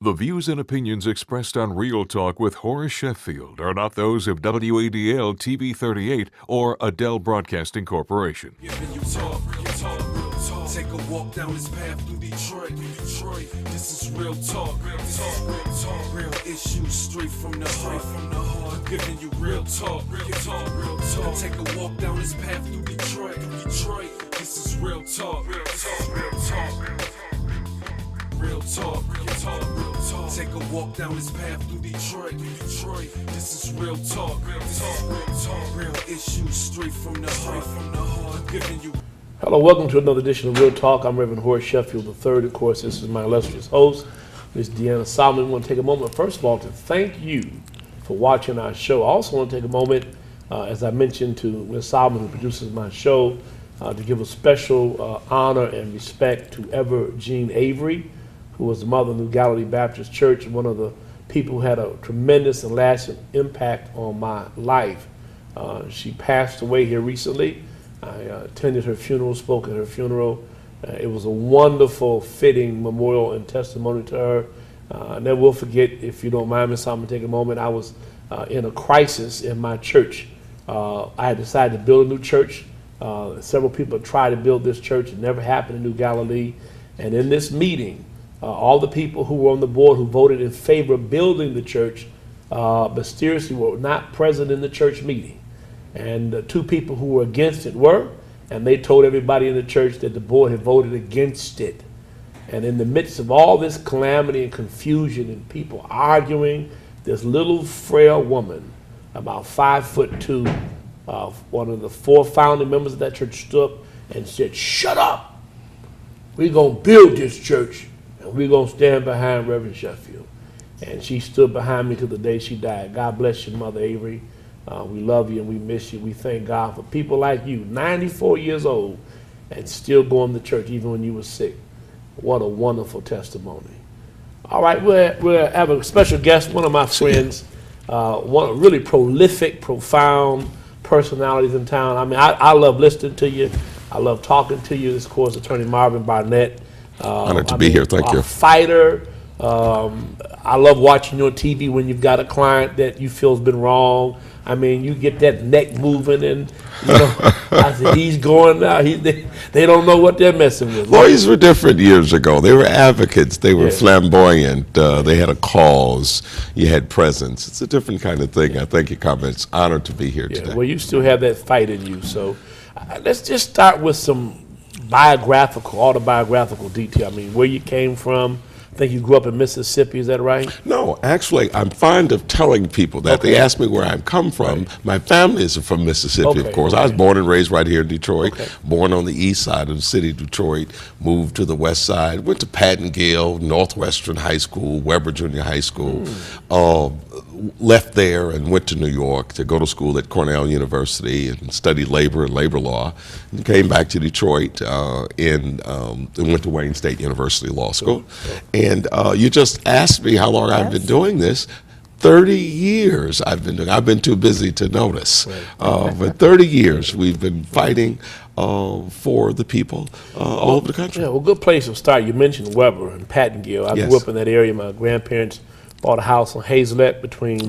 The views and opinions expressed on Real Talk with Horace Sheffield are not those of WADL TV 38 or Adele Broadcasting Corporation. Giving you talk, real talk. Take a walk down this path through Detroit. This is real talk, real issues straight from the heart. Giving you real talk, real talk. Take a walk down this path through Detroit. This is real talk, real talk. Real talk, real talk. Take a walk down this path through Detroit. This is real talk, real talk. Real issues straight from the heart. Giving you. Hello, welcome to another edition of Real Talk. I'm Reverend Horace Sheffield III. Of course, this is my illustrious host, Ms. DiAnna Solomon. I want to take a moment, first of all, to thank you for watching our show. I also want to take a moment, as I mentioned, to Ms. Solomon, who produces my show, to give a special honor and respect to Ever Jean Avery, who was the mother of New Galilee Baptist Church, one of the people who had a tremendous and lasting impact on my life. She passed away here recently. I attended her funeral, spoke at her funeral. It was a wonderful, fitting memorial and testimony to her. I never will forget, if you don't mind, Ms. Solomon, take a moment. I was in a crisis in my church. I had decided to build a new church. Several people tried to build this church. It never happened in New Galilee. And in this meeting, all the people who were on the board who voted in favor of building the church mysteriously were not present in the church meeting. And the two people who were against it were, and they told everybody in the church that the board had voted against it. And in the midst of all this calamity and confusion and people arguing, this little frail woman, about 5'2", one of the four founding members of that church, stood up and said, "Shut up! We're going to build this church. And we're going to stand behind Reverend Sheffield." And she stood behind me till the day she died. God bless you, Mother Avery. We love you and we miss you. We thank God for people like you, 94 years old, and still going to church even when you were sick. What a wonderful testimony. All right, we'll have a special guest, one of my friends, one really prolific, profound personalities in town. I mean, I love listening to you. I love talking to you. This, of course, Attorney Marvin Barnett. Honored to be here. Thank you. A fighter. I love watching you on TV when you've got a client that you feel has been wrong. I mean, you get that neck moving, and you know, I said, he's going now. They don't know what they're messing with. Lawyers were different years ago. They were advocates. They were flamboyant. They had a cause. You had presence. It's a different kind of thing. I thank your comments. Honored to be here today. Well, you still have that fight in you. So let's just start with some autobiographical detail. I mean, where you came from. I think you grew up in Mississippi, is that right? No, actually, I'm fond of telling people that. They ask me where I come from. Right. My family is from Mississippi, of course. I was born and raised right here in Detroit, born on the east side of the city of Detroit, moved to the west side, went to Patton Gill, Northwestern High School, Weber Junior High School, left there and went to New York to go to school at Cornell University and studied labor and labor law, and came back to Detroit and went to Wayne State University Law School. And you just asked me how long I've been doing this. 30 years I've been doing. I've been too busy to notice. But 30 years we've been fighting for the people all over the country. Yeah, well, good place to start. You mentioned Weber and Patton Gill. I grew up in that area. My grandparents bought a house on Hazelette between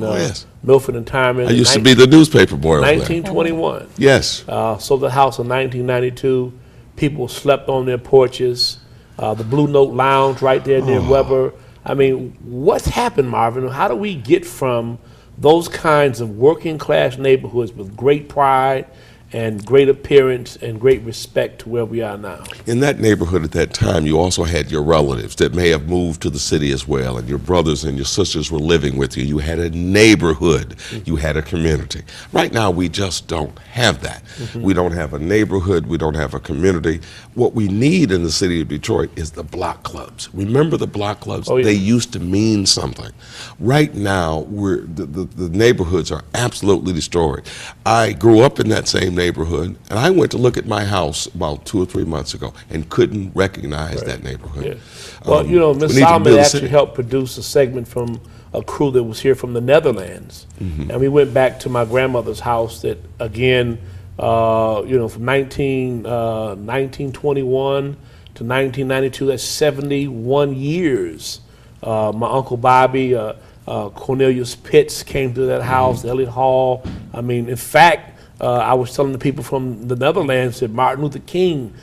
Milford and Tyman. I used to be the newspaper boy. 1921. Yes. Sold the house in 1992. People slept on their porches. The Blue Note Lounge right there near Weber. I mean, what's happened, Marvin? How do we get from those kinds of working class neighborhoods with great pride and great appearance and great respect to where we are now? In that neighborhood at that time, you also had your relatives that may have moved to the city as well, and your brothers and your sisters were living with you. You had a neighborhood. You had a community. Right now, we just don't have that. We don't have a neighborhood. We don't have a community. What we need in the city of Detroit is the block clubs. Remember the block clubs? They used to mean something. Right now, the neighborhoods are absolutely destroyed. I grew up in that same neighborhood, and I went to look at my house about 2 or 3 months ago and couldn't recognize that neighborhood. Well, you know, Ms. Solomon actually helped produce a segment from a crew that was here from the Netherlands, and we went back to my grandmother's house that, again, you know, from 1921 to 1992, that's 71 years My Uncle Bobby, Cornelius Pitts came to that house, Elliot Hall. I mean, in fact, I was telling the people from the Netherlands that Martin Luther King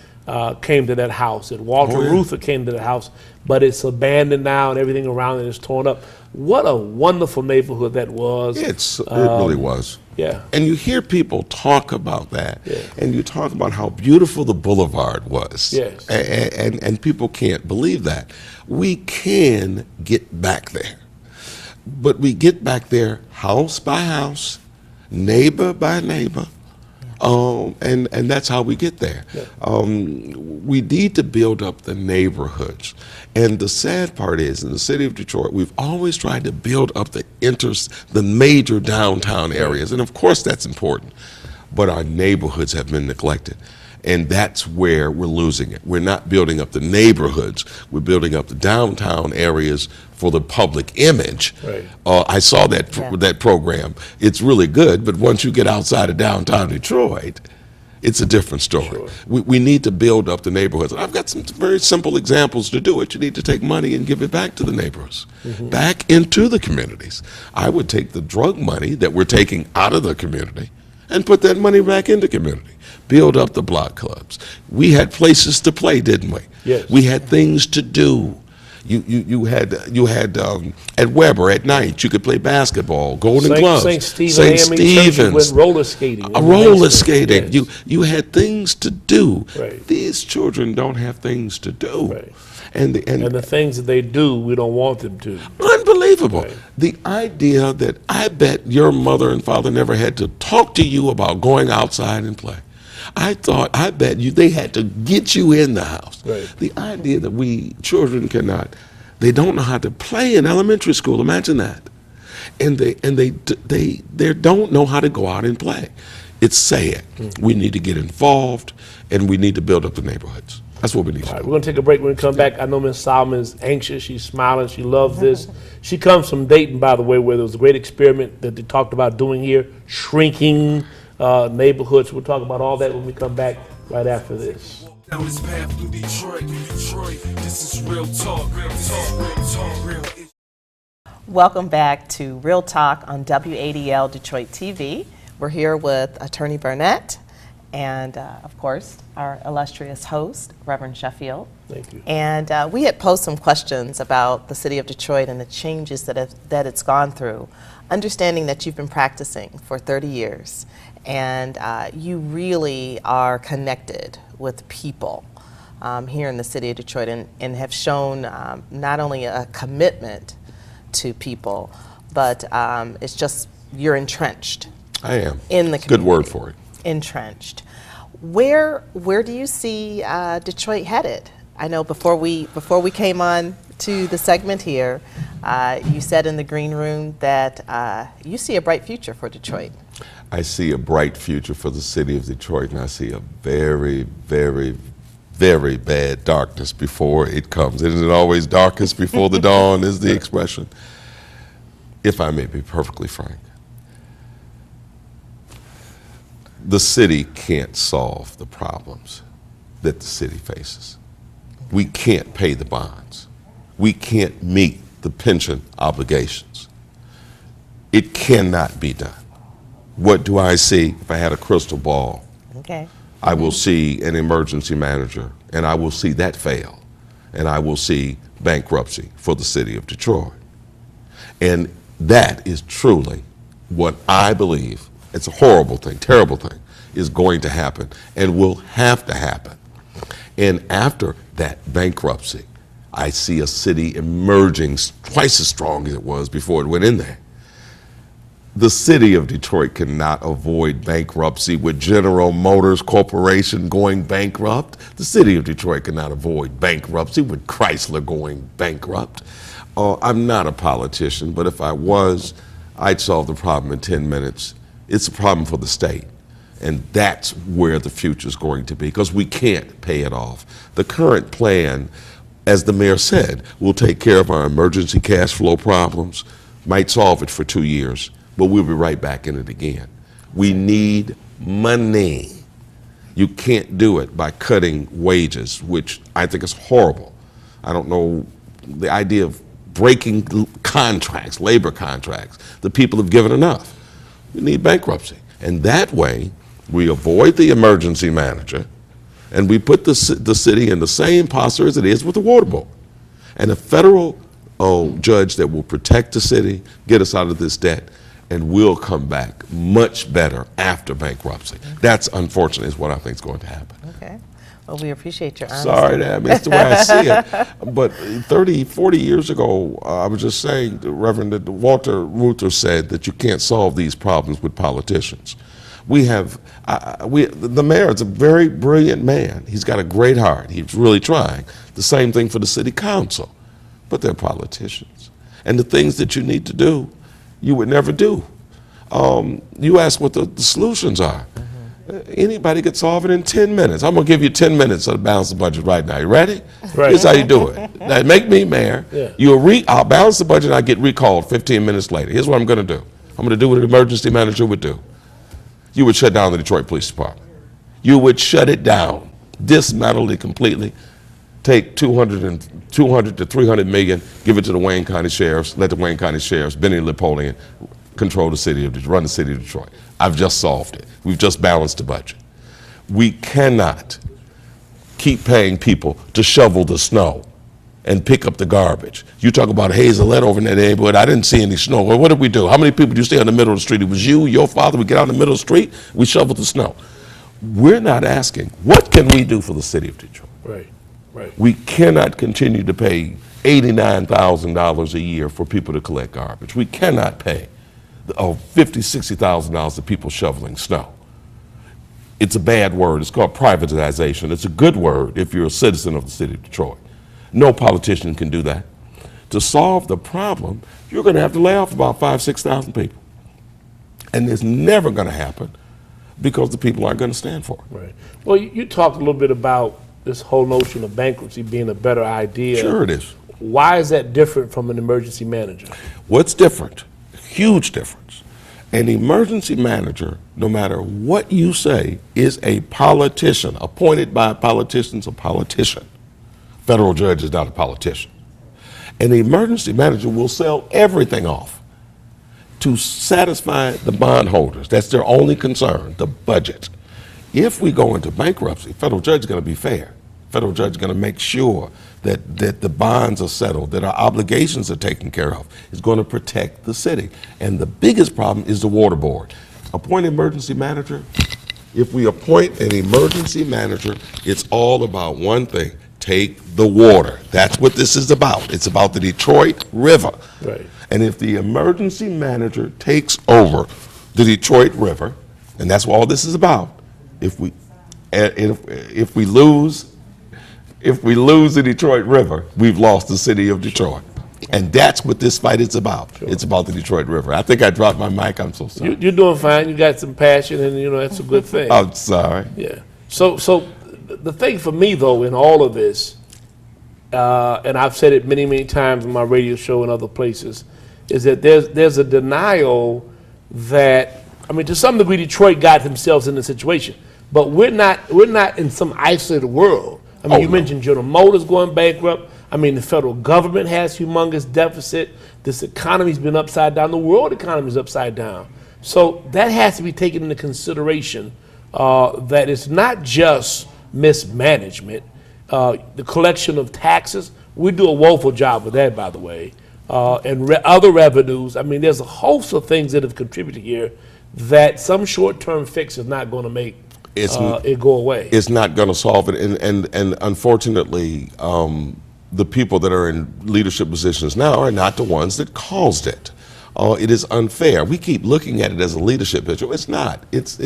came to that house, that Walter Reuther came to the house, but it's abandoned now and everything around it is torn up. What a wonderful neighborhood that was. It really was. Yeah. And you hear people talk about that, Yeah. and you talk about how beautiful the boulevard was. Yes. And people can't believe that. We can get back there. But we get back there house by house, neighbor by neighbor, and that's how we get there. Yeah. We need to build up the neighborhoods. And the sad part is, in the city of Detroit, we've always tried to build up the major downtown areas. And of course that's important, but our neighborhoods have been neglected. And that's where we're losing it. We're not building up the neighborhoods. We're building up the downtown areas for the public image. Right. I saw that program. It's really good, but once you get outside of downtown Detroit, it's a different story. Sure. We need to build up the neighborhoods. And I've got some very simple examples to do it. You need to take money and give it back to the neighborhoods, back into the communities. I would take the drug money that we're taking out of the community and put that money back into community. Build up the block clubs. We had places to play, didn't we? Yes. We had things to do. You had at Weber at night you could play basketball, Golden Gloves, St. Stephen's went roller skating. Roller skating. Yes. You had things to do. Right. These children don't have things to do. Right. And the things that they do, we don't want them to. Unbelievable. Right. The idea that I bet your mother and father never had to talk to you about going outside and play. I bet they had to get you in the house. Right. The idea that children they don't know how to play in elementary school, imagine that. And they don't know how to go out and play. It's sad. We need to get involved, and we need to build up the neighborhoods. That's what we need to do. We're going to take a break. When we come back, I know Ms. Solomon is anxious. She's smiling. She loves this. She comes from Dayton, by the way, where there was a great experiment that they talked about doing here, shrinking neighborhoods. We'll talk about all that when we come back right after this. Down this path through Detroit. This is real talk, real talk, real talk. Welcome back to Real Talk on WADL Detroit TV. We're here with Attorney Barnett and, of course, our illustrious host, Reverend Sheffield. Thank you. And we had posed some questions about the city of Detroit and the changes that it's gone through, understanding that you've been practicing for 30 years and you really are connected with people here in the city of Detroit and have shown not only a commitment to people, but it's just you're entrenched. I am. In the community. Good word for it. Entrenched. Where do you see Detroit headed? I know before we came on to the segment here, you said in the green room that you see a bright future for Detroit. I see a bright future for the city of Detroit, and I see a very, very, very bad darkness before it comes. Isn't it always darkest before the dawn is the expression? If I may be perfectly frank, the city can't solve the problems that the city faces. We can't pay the bonds. We can't meet the pension obligations. It cannot be done. What do I see if I had a crystal ball? Okay. I will see an emergency manager, and I will see that fail, and I will see bankruptcy for the city of Detroit. And that is truly what I believe, it's a horrible thing, terrible thing, is going to happen and will have to happen. And after that bankruptcy, I see a city emerging twice as strong as it was before it went in there. The city of Detroit cannot avoid bankruptcy with General Motors Corporation going bankrupt. The city of Detroit cannot avoid bankruptcy with Chrysler going bankrupt. I'm not a politician, but if I was, I'd solve the problem in 10 minutes. It's a problem for the state, and that's where the future is going to be, because we can't pay it off. The current plan, as the mayor said, will take care of our emergency cash flow problems, might solve it for 2 years, but we'll be right back in it again. We need money. You can't do it by cutting wages, which I think is horrible. I don't know, the idea of breaking contracts, labor contracts. The people have given enough. We need bankruptcy. And that way, we avoid the emergency manager, and we put the city in the same posture as it is with the water board. And a federal judge that will protect the city, get us out of this debt, and we'll come back much better after bankruptcy. That's, unfortunately, is what I think is going to happen. Okay. Well, we appreciate your honesty. Sorry, it's the way I see it. But 30, 40 years ago, I was just saying, Reverend, that Walter Reuther said that you can't solve these problems with politicians. The mayor is a very brilliant man. He's got a great heart. He's really trying. The same thing for the city council. But they're politicians. And the things that you need to do, you would never do. You ask what the solutions are. Anybody could solve it in 10 minutes. I'm going to give you 10 minutes to balance the budget right now. You ready? Right. Here's how you do it. Now, make me mayor. Yeah. I'll balance the budget and I get recalled 15 minutes later. Here's what I'm going to do. I'm going to do what an emergency manager would do. You would shut down the Detroit Police Department. You would shut it down, dismantle it completely, take 200 to 300 million, give it to the Wayne County Sheriffs, let the Wayne County Sheriffs, Benny Napoleon, control the city of Detroit, run the city of Detroit. I've just solved it. We've just balanced the budget. We cannot keep paying people to shovel the snow and pick up the garbage. You talk about Hazelette over in that neighborhood. I didn't see any snow. Well, what did we do? How many people do you stay in the middle of the street? It was you, your father. We get out in the middle of the street, we shoveled the snow. We're not asking, what can we do for the city of Detroit? Right, right. We cannot continue to pay $89,000 a year for people to collect garbage. We cannot pay $50,000, $60,000 to people shoveling snow. It's a bad word. It's called privatization. It's a good word if you're a citizen of the city of Detroit. No politician can do that. To solve the problem, you're going to have to lay off about 5,000, 6,000 people. And it's never going to happen because the people aren't going to stand for it. Right. Well, you talked a little bit about this whole notion of bankruptcy being a better idea. Sure it is. Why is that different from an emergency manager? What's different? Huge difference. An emergency manager, no matter what you say, is a politician. Appointed by politicians, a politician. Federal judge is not a politician. An emergency manager will sell everything off to satisfy the bondholders. That's their only concern, the budget. If we go into bankruptcy, federal judge is going to be fair. Federal judge is going to make sure that the bonds are settled, that our obligations are taken care of. It's going to protect the city. And the biggest problem is the water board. Appoint an emergency manager. If we appoint an emergency manager, it's all about one thing. Take the water. That's what this is about. It's about the Detroit River. Right. And if the emergency manager takes over the Detroit River, and that's what all this is about, if we lose the Detroit River, we've lost the city of Detroit. And that's what this fight is about. Sure. It's about the Detroit River. I think I dropped my mic. I'm so sorry. You're doing fine. You got some passion, and that's a good thing. I'm sorry. Yeah. So the thing for me, though, in all of this, and I've said it many, many times on my radio show and other places, is that there's a denial that, to some degree, Detroit got themselves in the situation, but we're not in some isolated world. You mentioned General Motors going bankrupt. The federal government has humongous deficit. This economy's been upside down. The world economy's upside down. So that has to be taken into consideration, that it's not just mismanagement. The collection of taxes, we do a woeful job with that, by the way, and other revenues. There's a host of things that have contributed here that some short-term fix is not going to make it go away. It's not going to solve it, and unfortunately, the people that are in leadership positions now are not the ones that caused it. It is unfair. We keep looking at it as a leadership issue. It's not. It's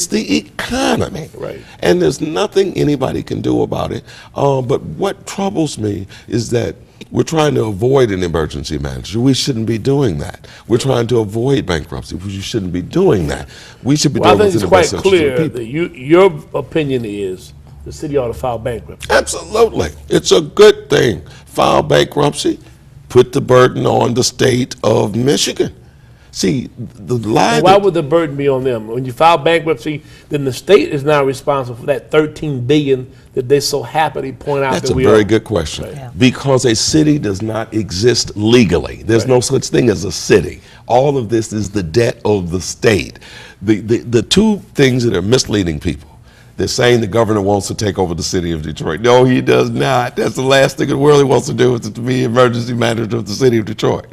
the economy. Right. And there's nothing anybody can do about it. But what troubles me is that we're trying to avoid an emergency manager. We shouldn't be doing that. We're trying to avoid bankruptcy. We shouldn't be doing that. We should be doing what's in the best interest of the people. I think it's quite clear that your opinion is the city ought to file bankruptcy. Absolutely. It's a good thing. File bankruptcy. Put the burden on the state of Michigan. See, the lie. And why would the burden be on them? When you file bankruptcy, then the state is now responsible for that $13 billion that they so happily point out. That's that a we very owe. good question. Right. Yeah. Because a city does not exist legally. There's no such thing as a city. All of this is the debt of the state. The two things that are misleading people. They're saying the governor wants to take over the city of Detroit. No, he does not. That's the last thing in the world he wants to do, is to be emergency manager of the city of Detroit.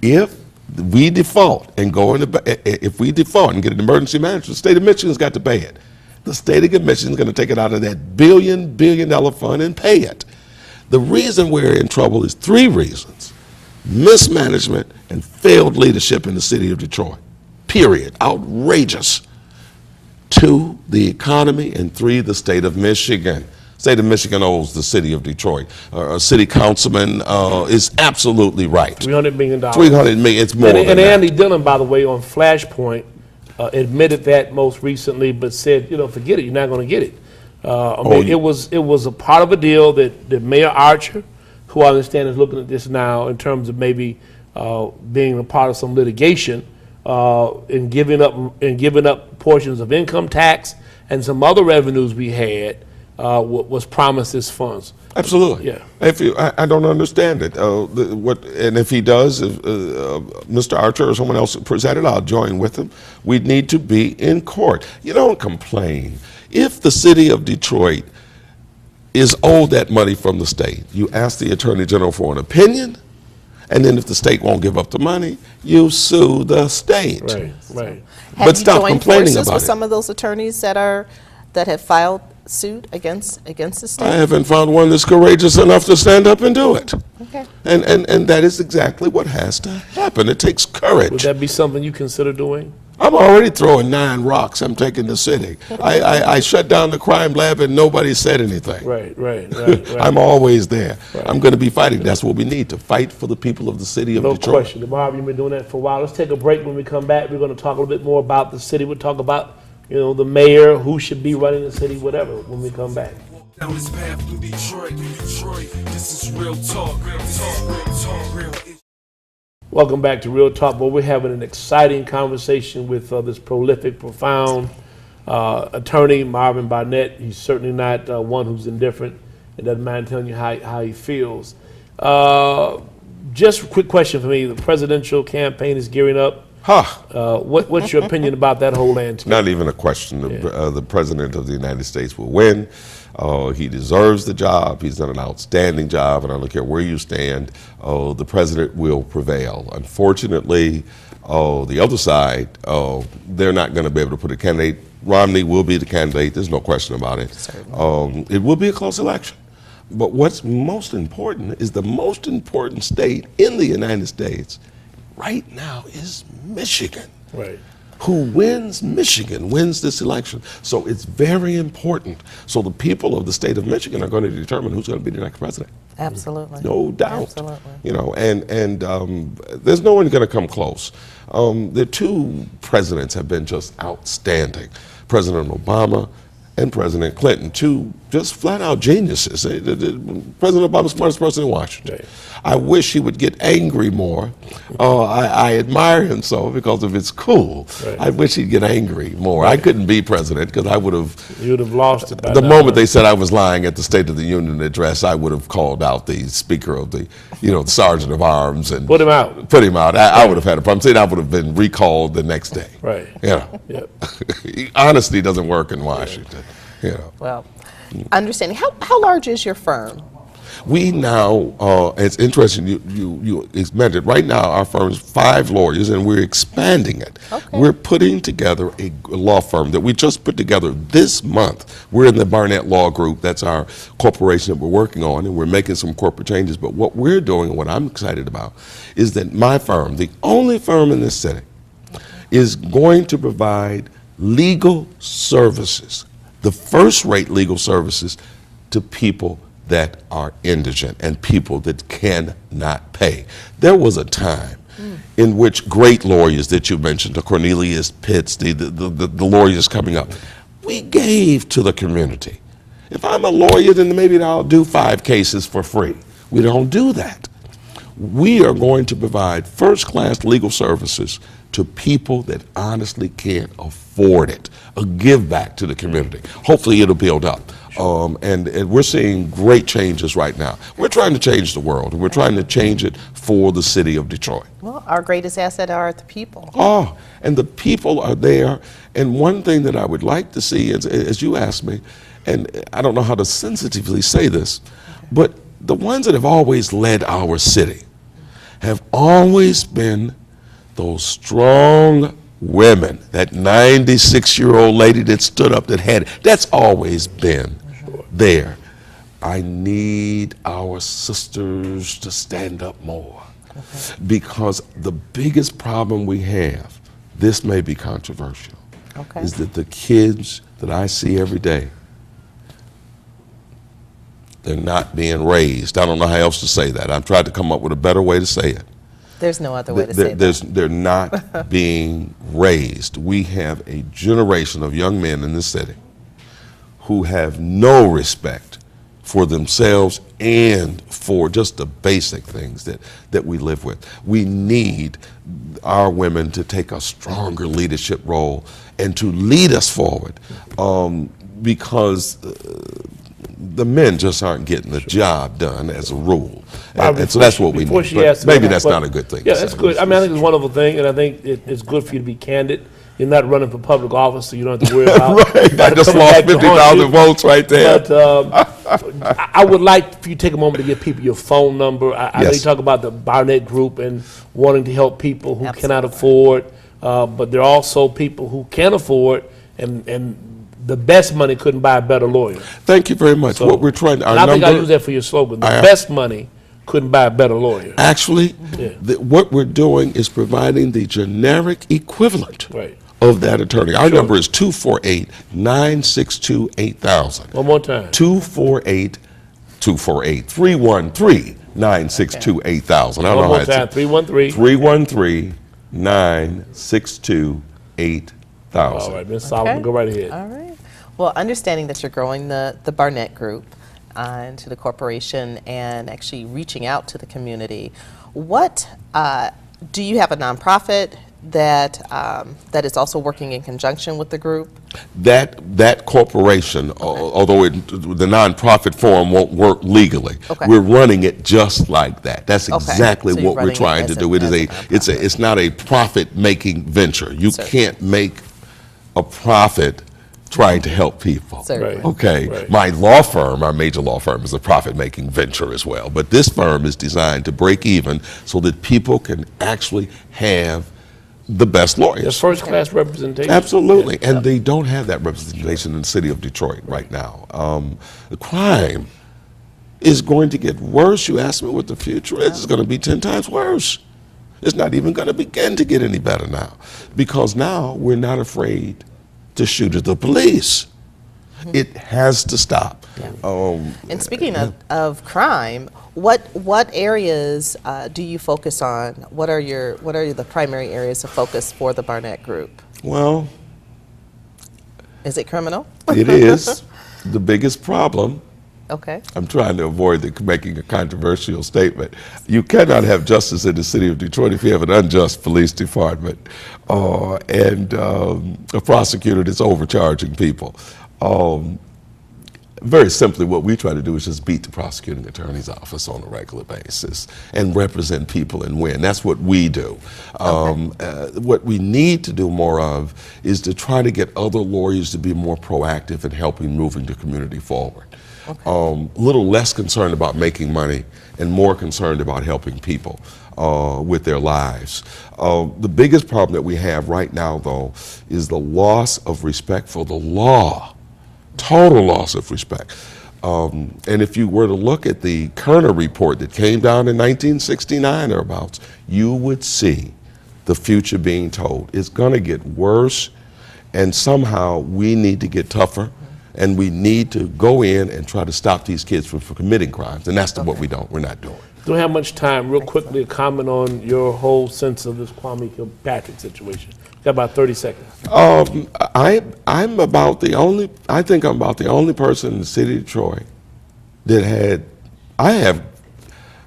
If we default and if we default and get an emergency manager, the state of Michigan's got to pay it. The state of Michigan's going to take it out of that billion dollar fund and pay it. The reason we're in trouble is three reasons: mismanagement and failed leadership in the city of Detroit. Period. Outrageous. 2, the economy, and 3, the state of Michigan. State of Michigan owes the city of Detroit. A city councilman is absolutely right. $300 million. $300 million, it's more than And that. Andy Dillon, by the way, on Flashpoint, admitted that most recently, but said, forget it, you're not going to get it. It was a part of a deal that Mayor Archer, who I understand is looking at this now in terms of maybe being a part of some litigation, and giving up portions of income tax and some other revenues we had, was promised as funds. Absolutely. Yeah. I don't understand it. And if he does, if Mr. Archer or someone else presented, I'll join with him. We need to be in court. You don't complain. If the city of Detroit is owed that money from the state, you ask the Attorney General for an opinion, and then if the state won't give up the money, you sue the state. Right. Have you stop joined complaining forces about with it. some of those attorneys that have filed suit against the state? I haven't found one that's courageous enough to stand up and do it. Okay. And that is exactly what has to happen. It takes courage. Would that be something you consider doing? I'm already throwing 9 rocks. I'm taking the city. I shut down the crime lab and nobody said anything. Right. I'm always there. Right. I'm going to be fighting. That's what we need, to fight for the people of the city of No Detroit. question. Marvin, you've been doing that for a while. Let's take a break. When we come back, we're going to talk a little bit more about the city. We'll talk about, the mayor, who should be running the city, whatever, when we come back. Down this path through Detroit. This is real talk. Real. Welcome back to Real Talk, where we're having an exciting conversation with this prolific, profound attorney, Marvin Barnett. He's certainly not one who's indifferent and doesn't mind telling you how he feels. Just a quick question for me. The presidential campaign is gearing up. What's your opinion about that whole landscape? Not even a question. The President of the United States will win. He deserves the job. He's done an outstanding job, and I don't care where you stand, the president will prevail. Unfortunately, the other side, they're not going to be able to put a candidate. Romney will be the candidate. There's no question about it. It will be a close election. But what's most important is the most important state in the United States right now is Michigan. Right. Who wins? Michigan wins this election. So it's very important. So the people of the state of Michigan are going to determine who's going to be the next president. Absolutely. No doubt. Absolutely. And there's no one going to come close. The 2 presidents have been just outstanding. President Obama and President Clinton, 2 just flat out geniuses. President Obama's the smartest person in Washington. Right. I wish he would get angry more. I admire him so because of his cool. Right. I wish he'd get angry more. I couldn't be president because I would have. You would have lost it by The now. moment they said I was lying at the State of the Union address, I would have called out the Speaker of the, the Sergeant of Arms and Put him out. Put him out. I would have had a problem. Saying I would have been recalled the next day. Right. Yep. Honesty doesn't work in Washington. Well, understanding. How large is your firm? We now, it's interesting you mentioned, right now our firm is 5 lawyers and we're expanding it. Okay. We're putting together a law firm that we just put together this month. We're in the Barnett Law Group. That's our corporation that we're working on, and we're making some corporate changes. But what we're doing and what I'm excited about is that my firm, the only firm in this city, is going to provide legal services, the first-rate legal services to people that are indigent and people that cannot pay. There was a time in which great lawyers that you mentioned, the Cornelius Pitts, the lawyers coming up, we gave to the community. If I'm a lawyer, then maybe I'll do 5 cases for free. We don't do that. We are going to provide first-class legal services to people that honestly can't afford it, a give back to the community. Hopefully it'll build up. And we're seeing great changes right now. We're trying to change the world, and we're trying to change it for the city of Detroit. Well, our greatest asset are the people. Oh, and the people are there. And one thing that I would like to see, as you asked me, and I don't know how to sensitively say this, but the ones that have always led our city have always been those strong women, that 96-year-old lady that stood up that had it. That's always been there. I need our sisters to stand up more, because the biggest problem we have, this may be controversial, is that the kids that I see every day, they're not being raised. I don't know how else to say that. I've tried to come up with a better way to say it. There's no other way to say that. They're not being raised. We have a generation of young men in this city who have no respect for themselves and for just the basic things that we live with. We need our women to take a stronger leadership role and to lead us forward, because the men just aren't getting the job done as a rule. And so that's what we need. But maybe that's not a good thing. Yeah, that's good. I mean, I think it's a wonderful thing, and I think it's good for you to be candid. You're not running for public office, so you don't have to worry about right. I just lost 50,000 votes right there. But I would like for you to take a moment to give people your phone number. I know you talk about the Barnett Group and wanting to help people who cannot afford, but there are also people who can afford, and the best money couldn't buy a better lawyer. Thank you very much. So, what we're trying to, I think I'll use that for your slogan. The best money couldn't buy a better lawyer. Actually, what we're doing is providing the generic equivalent of that attorney. Our number is 248-962-8000. One more time. 313-962-8000. One more time. 313-962-8000. All right, Ms. Solomon, go right ahead. All right. Well, understanding that you're growing the Barnett Group into the corporation and actually reaching out to the community, what do you have a nonprofit that is also working in conjunction with the group? That corporation, although the nonprofit form won't work legally, we're running it just like that. That's exactly what we're trying to do. It's not a profit-making venture. You can't make a profit trying to help people. My law firm, our major law firm, is a profit-making venture as well. But this firm is designed to break even so that people can actually have the best lawyers. The first-class representation. Absolutely, and they don't have that representation in the city of Detroit right now. The crime is going to get worse. You asked me what the future is. It's going to be 10 times worse. It's not even going to begin to get any better now, because now we're not afraid to shoot at the police. It has to stop. And speaking of crime, what areas do you focus on? What are the primary areas of focus for the Barnett Group? Well, is it criminal? It is the biggest problem. Okay. I'm trying to avoid making a controversial statement. You cannot have justice in the city of Detroit if you have an unjust police department and a prosecutor that's overcharging people. Very simply, what we try to do is just beat the prosecuting attorney's office on a regular basis and represent people and win. That's what we do. What we need to do more of is to try to get other lawyers to be more proactive in helping moving the community forward. A little less concerned about making money and more concerned about helping people with their lives. The biggest problem that we have right now, though, is the loss of respect for the law. Total loss of respect. And if you were to look at the Kerner report that came down in 1969 or abouts, you would see the future being told. It's going to get worse, and somehow we need to get tougher, and we need to go in and try to stop these kids from committing crimes. And that's what we're not doing. Don't have much time. Real quickly, a comment on your whole sense of this Kwame Kilpatrick situation. Got about 30 seconds. I'm about the only, I think I'm about the only person in the city of Detroit that I have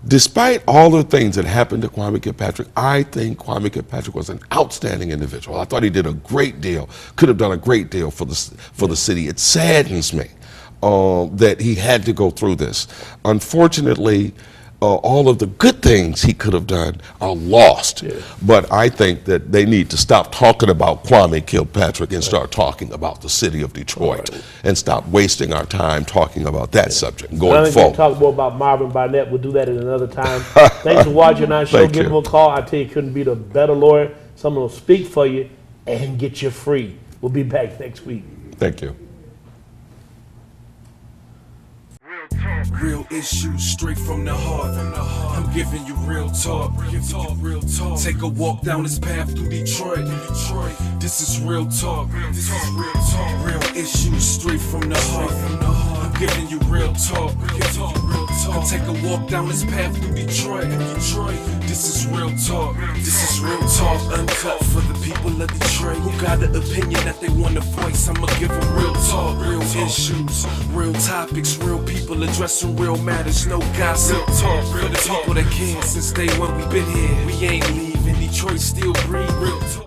Despite all the things that happened to Kwame Kilpatrick, I think Kwame Kilpatrick was an outstanding individual. I thought he did a great deal, could have done a great deal for the city. It saddens me that he had to go through this. Unfortunately, all of the good things he could have done are lost. Yeah. But I think that they need to stop talking about Kwame Kilpatrick and start talking about the city of Detroit, and stop wasting our time talking about that subject going forward. Talk more about Marvin Barnett. We'll do that at another time. Thanks for watching our show. Give him a call. I tell you, couldn't be a better lawyer. Someone will speak for you and get you free. We'll be back next week. Thank you. Real issues straight from the heart. I'm giving you real talk. Take a walk down this path through Detroit. This is real talk. Real issues straight from the heart. I'm giving you real talk. Take a walk down this path through Detroit. This is real talk. This is real talk. Uncut for the people of Detroit who got an opinion that they want to voice. I'ma give them real talk. Real issues, real topics, real people addressing real matters. No gossip talk. For the people that can since day one we been here. We ain't leaving. Detroit still breathe. Real talk.